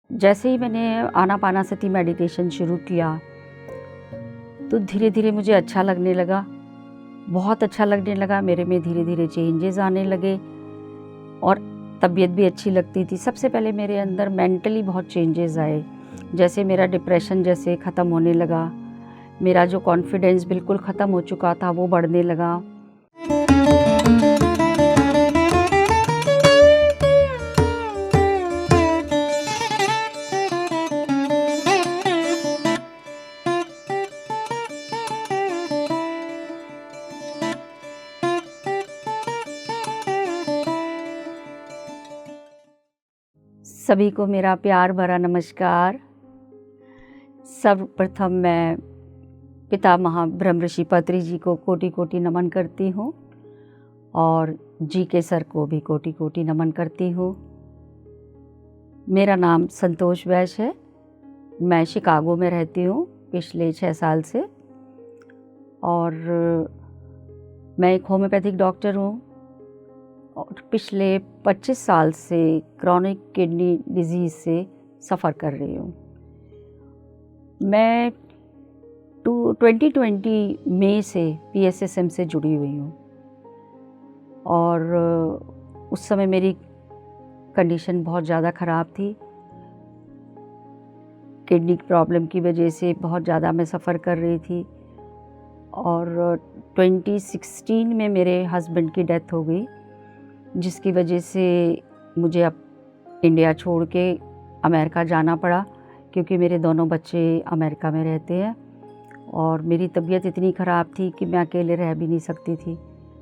जैसे ही मैंने आनापानासती मेडिटेशन शुरू किया तो धीरे धीरे मुझे अच्छा लगने लगा, बहुत अच्छा लगने लगा। मेरे में धीरे धीरे चेंजेस आने लगे और तबीयत भी अच्छी लगती थी। सबसे पहले मेरे अंदर मेंटली बहुत चेंजेस आए, जैसे मेरा डिप्रेशन जैसे ख़त्म होने लगा, मेरा जो कॉन्फिडेंस बिल्कुल ख़त्म हो चुका था वो बढ़ने लगा। सभी को मेरा प्यार भरा नमस्कार। सर्वप्रथम मैं पितामह ब्रह्म ऋषि पत्री जी को कोटि कोटि नमन करती हूँ और जी के सर को भी कोटि कोटि नमन करती हूँ। मेरा नाम संतोष वैश्य है। मैं शिकागो में रहती हूँ पिछले 6 साल से और मैं एक होम्योपैथिक डॉक्टर हूँ और पिछले 25 साल से क्रॉनिक किडनी डिजीज़ से सफ़र कर रही हूँ। मैं 2020 मई से PSSM से जुड़ी हुई हूँ और उस समय मेरी कंडीशन बहुत ज़्यादा ख़राब थी। किडनी प्रॉब्लम की वजह से बहुत ज़्यादा मैं सफ़र कर रही थी और 2016 में मेरे हस्बैंड की डेथ हो गई, जिसकी वजह से मुझे अब इंडिया छोड़ के अमेरिका जाना पड़ा, क्योंकि मेरे दोनों बच्चे अमेरिका में रहते हैं और मेरी तबीयत इतनी ख़राब थी कि मैं अकेले रह भी नहीं सकती थी।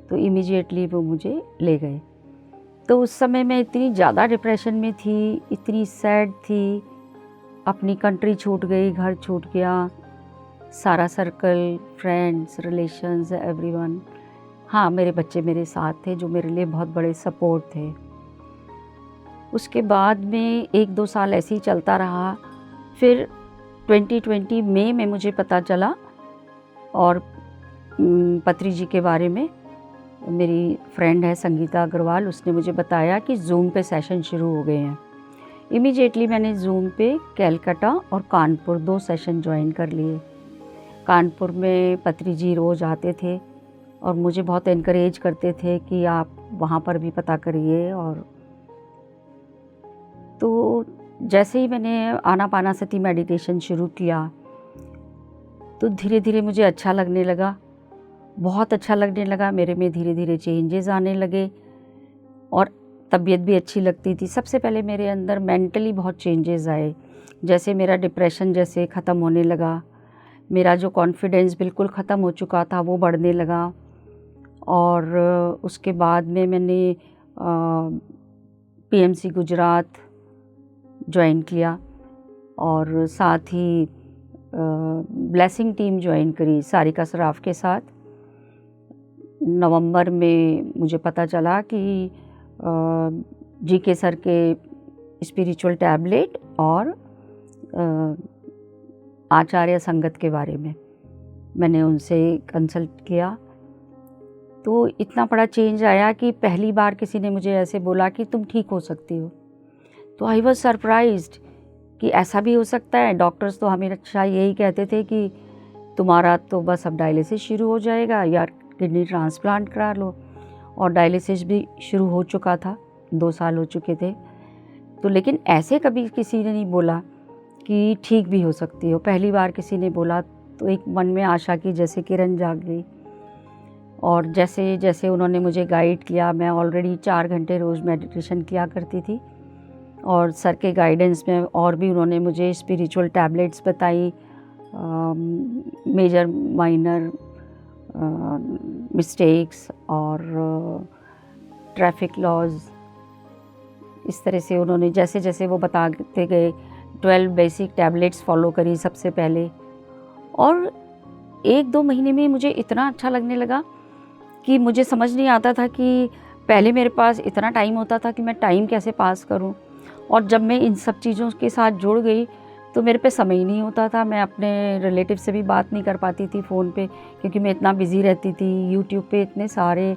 तो इमीडिएटली वो मुझे ले गए। तो उस समय मैं इतनी ज़्यादा डिप्रेशन में थी, इतनी सैड थी। अपनी कंट्री छूट गई, घर छूट गया, सारा सर्कल, फ्रेंड्स, रिलेशंस, एवरीवन। हाँ, मेरे बच्चे मेरे साथ थे जो मेरे लिए बहुत बड़े सपोर्ट थे। उसके बाद में 1-2 साल ऐसे ही चलता रहा। फिर 2020 मई में मुझे पता चला और पत्री जी के बारे में, मेरी फ्रेंड है संगीता अग्रवाल, उसने मुझे बताया कि ज़ूम पे सेशन शुरू हो गए हैं। इमीडिएटली मैंने ज़ूम पे कलकत्ता और कानपुर 2 सेशन ज्वाइन कर लिए। कानपुर में पत्री जी रोज़ आते थे और मुझे बहुत एनकरेज करते थे कि आप वहाँ पर भी पता करिए। और तो जैसे ही मैंने आनापानासती मेडिटेशन शुरू किया तो धीरे धीरे मुझे अच्छा लगने लगा, बहुत अच्छा लगने लगा। मेरे में धीरे धीरे चेंजेस आने लगे और तबीयत भी अच्छी लगती थी। सबसे पहले मेरे अंदर मेंटली बहुत चेंजेस आए, जैसे मेरा डिप्रेशन जैसे ख़त्म होने लगा, मेरा जो कॉन्फिडेंस बिल्कुल ख़त्म हो चुका था वो बढ़ने लगा। और उसके बाद में मैंने PMC गुजरात ज्वाइन किया और साथ ही ब्लेसिंग टीम ज्वाइन करी सारिका सराफ के साथ। नवंबर में मुझे पता चला कि GK सर के स्पिरिचुअल टैबलेट और आचार्य संगत के बारे में मैंने उनसे कंसल्ट किया। तो इतना बड़ा चेंज आया कि पहली बार किसी ने मुझे ऐसे बोला कि तुम ठीक हो सकती हो। तो आई वॉज सरप्राइज्ड कि ऐसा भी हो सकता है। डॉक्टर्स तो हमेशा यही कहते थे कि तुम्हारा तो बस अब डायलिसिस शुरू हो जाएगा या किडनी ट्रांसप्लांट करा लो, और डायलिसिस भी शुरू हो चुका था, 2 साल हो चुके थे। तो लेकिन ऐसे कभी किसी ने नहीं बोला कि ठीक भी हो सकती हो। पहली बार किसी ने बोला तो एक मन में आशा की जैसे किरण जाग गई। और जैसे जैसे उन्होंने मुझे गाइड किया, मैं ऑलरेडी 4 घंटे रोज़ मेडिटेशन किया करती थी और सर के गाइडेंस में और भी उन्होंने मुझे स्पिरिचुअल टैबलेट्स बताई, मेजर माइनर मिस्टेक्स और ट्रैफिक लॉज। इस तरह से उन्होंने जैसे जैसे वो बताते गए 12 बेसिक टैबलेट्स फॉलो करी सबसे पहले। और 1-2 महीने में मुझे इतना अच्छा लगने लगा कि मुझे समझ नहीं आता था कि पहले मेरे पास इतना टाइम होता था कि मैं टाइम कैसे पास करूं, और जब मैं इन सब चीज़ों के साथ जुड़ गई तो मेरे पे समय ही नहीं होता था। मैं अपने रिलेटिव से भी बात नहीं कर पाती थी फ़ोन पे, क्योंकि मैं इतना बिज़ी रहती थी। यूट्यूब पे इतने सारे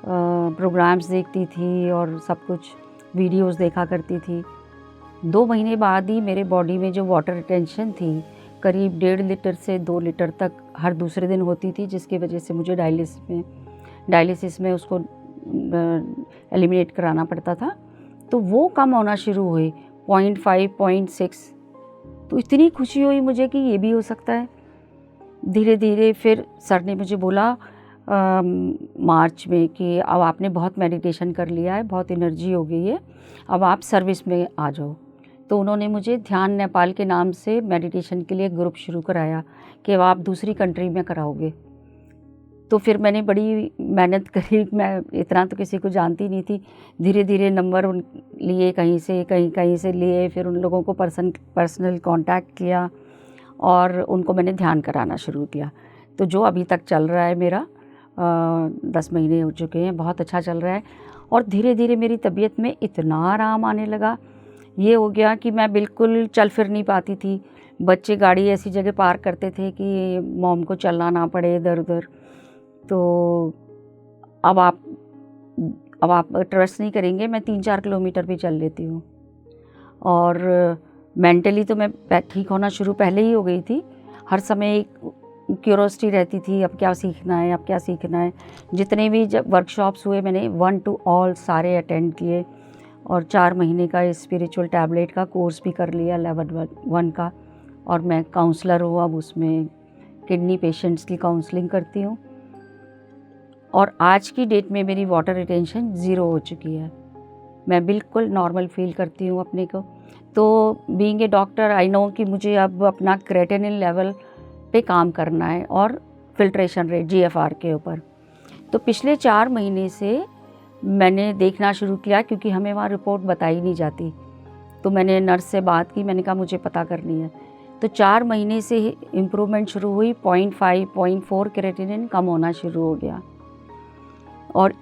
प्रोग्राम्स देखती थी और सब कुछ वीडियोस देखा करती थी। 2 महीने बाद ही मेरे बॉडी में जो वाटर रिटेंशन थी करीब 1.5 लीटर से 2 लीटर तक हर दूसरे दिन होती थी, जिसकी वजह से मुझे डायलिसिस में उसको एलिमिनेट कराना पड़ता था। तो वो कम होना शुरू हुई 0.5 0.6। तो इतनी खुशी हुई मुझे कि ये भी हो सकता है। धीरे धीरे फिर सर ने मुझे बोला मार्च में कि अब आपने बहुत मेडिटेशन कर लिया है, बहुत एनर्जी हो गई है, अब आप सर्विस में आ जाओ। तो उन्होंने मुझे ध्यान नेपाल के नाम से मेडिटेशन के लिए ग्रुप शुरू कराया कि अब आप दूसरी कंट्री में कराओगे। तो फिर मैंने बड़ी मेहनत करी, मैं इतना तो किसी को जानती नहीं थी। धीरे धीरे नंबर उन लिए, कहीं से लिए, फिर उन लोगों को पर्सनल कांटेक्ट किया और उनको मैंने ध्यान कराना शुरू किया। तो जो अभी तक चल रहा है मेरा 10 महीने हो चुके हैं, बहुत अच्छा चल रहा है। और धीरे धीरे मेरी तबीयत में इतना आराम आने लगा, ये हो गया कि मैं बिल्कुल चल फिर नहीं पाती थी। बच्चे गाड़ी ऐसी जगह पार्क करते थे कि मॉम को चलना ना पड़े इधर उधर। तो अब आप ट्रस्ट नहीं करेंगे, मैं 3-4 किलोमीटर भी चल लेती हूँ। और मेंटली तो मैं ठीक होना शुरू पहले ही हो गई थी। हर समय एक क्यूरोसिटी रहती थी, अब क्या सीखना है। जितने भी जब वर्कशॉप्स हुए मैंने 1 to all सारे अटेंड किए और 4 महीने का स्पिरिचुअल टैबलेट का कोर्स भी कर लिया लेवल 1 का। और मैं काउंसलर हूँ, अब उसमें किडनी पेशेंट्स की काउंसलिंग करती हूँ। और आज की डेट में मेरी वाटर रिटेंशन 0 हो चुकी है, मैं बिल्कुल नॉर्मल फील करती हूँ अपने को। तो being a doctor I know कि मुझे अब अपना क्रेटिनिन लेवल पे काम करना है और फिल्ट्रेशन रेट GFR के ऊपर। तो पिछले 4 महीने से मैंने देखना शुरू किया, क्योंकि हमें वहाँ रिपोर्ट बताई नहीं जाती। तो मैंने नर्स से बात की, मैंने कहा मुझे पता करनी है। तो 4 महीने से इम्प्रूवमेंट शुरू हुई, 0.5 0.4 क्रेटिनिन कम होना शुरू हो गया। और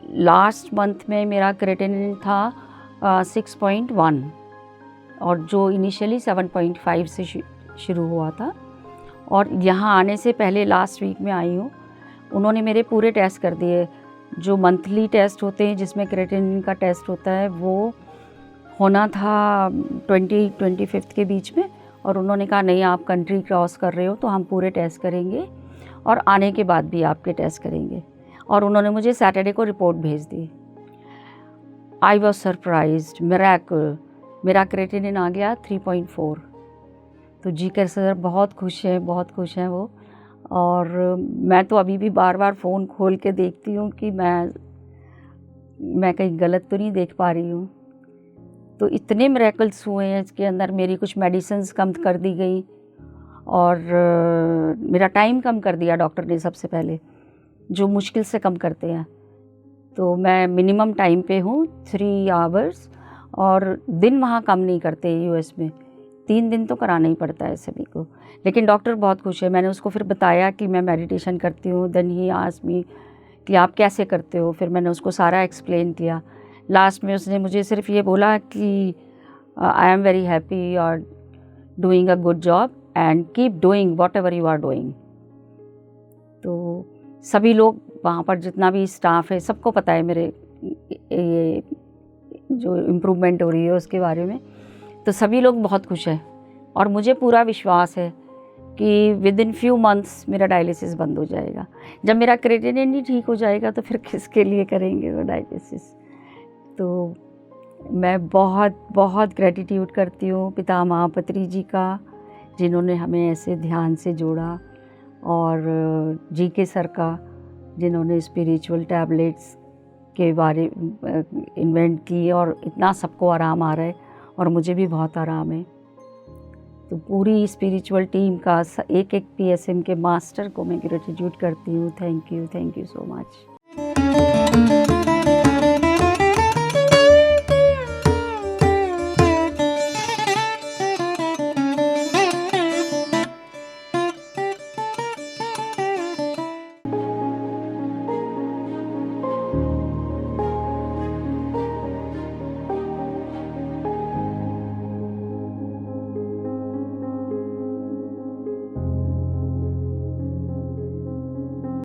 लास्ट मंथ में मेरा क्रेटिनिन था 6.1 और जो इनिशियली 7.5 से शुरू हुआ था। और यहाँ आने से पहले लास्ट वीक में आई हूँ, उन्होंने मेरे पूरे टेस्ट कर दिए। जो मंथली टेस्ट होते हैं जिसमें क्रेटिनिन का टेस्ट होता है वो होना था 25 के बीच में, और उन्होंने कहा नहीं, आप कंट्री क्रॉस कर रहे हो तो हम पूरे टेस्ट करेंगे और आने के बाद भी आपके टेस्ट करेंगे। और उन्होंने मुझे सैटरडे को रिपोर्ट भेज दी। आई वॉज सरप्राइज्ड, मिरेकल, मेरा क्रेटिनिन आ गया 3.4। तो जी कर सर बहुत खुश हैं वो। और मैं तो अभी भी बार बार फ़ोन खोल के देखती हूँ कि मैं कहीं गलत तो नहीं देख पा रही हूँ। तो इतने मिरेकल्स हुए हैं इसके अंदर। मेरी कुछ मेडिसिन्स कम कर दी गई और मेरा टाइम कम कर दिया डॉक्टर ने सबसे पहले, जो मुश्किल से कम करते हैं। तो मैं मिनिमम टाइम पे हूँ 3 आवर्स, और दिन वहाँ कम नहीं करते US में, 3 दिन तो कराना ही पड़ता है सभी को। लेकिन डॉक्टर बहुत खुश है। मैंने उसको फिर बताया कि मैं मेडिटेशन करती हूँ। देन ही आस्क्ड मी कि आप कैसे करते हो। फिर मैंने उसको सारा एक्सप्लेन किया। लास्ट में उसने मुझे सिर्फ ये बोला कि I am very happy, you are doing a good job and keep doing whatever you are doing. तो सभी लोग वहाँ पर, जितना भी स्टाफ है, सबको पता है मेरे ये जो इम्प्रूवमेंट हो रही है उसके बारे में। तो सभी लोग बहुत खुश हैं और मुझे पूरा विश्वास है कि विद इन फ्यू मंथ्स मेरा डायलिसिस बंद हो जाएगा। जब मेरा क्रेटिनिन ही ठीक हो जाएगा तो फिर किसके लिए करेंगे वो डायलिसिस। तो मैं बहुत बहुत ग्रेटिट्यूड करती हूँ पिता महापत्री जी का, जिन्होंने हमें ऐसे ध्यान से जोड़ा, और GK सर का, जिन्होंने स्पिरिचुअल टैबलेट्स के बारे इन्वेंट की और इतना सबको आराम आ रहा है और मुझे भी बहुत आराम है। तो पूरी स्पिरिचुअल टीम का, एक PSM के मास्टर को मैं ग्रेटिट्यूड करती हूँ। Thank you so much.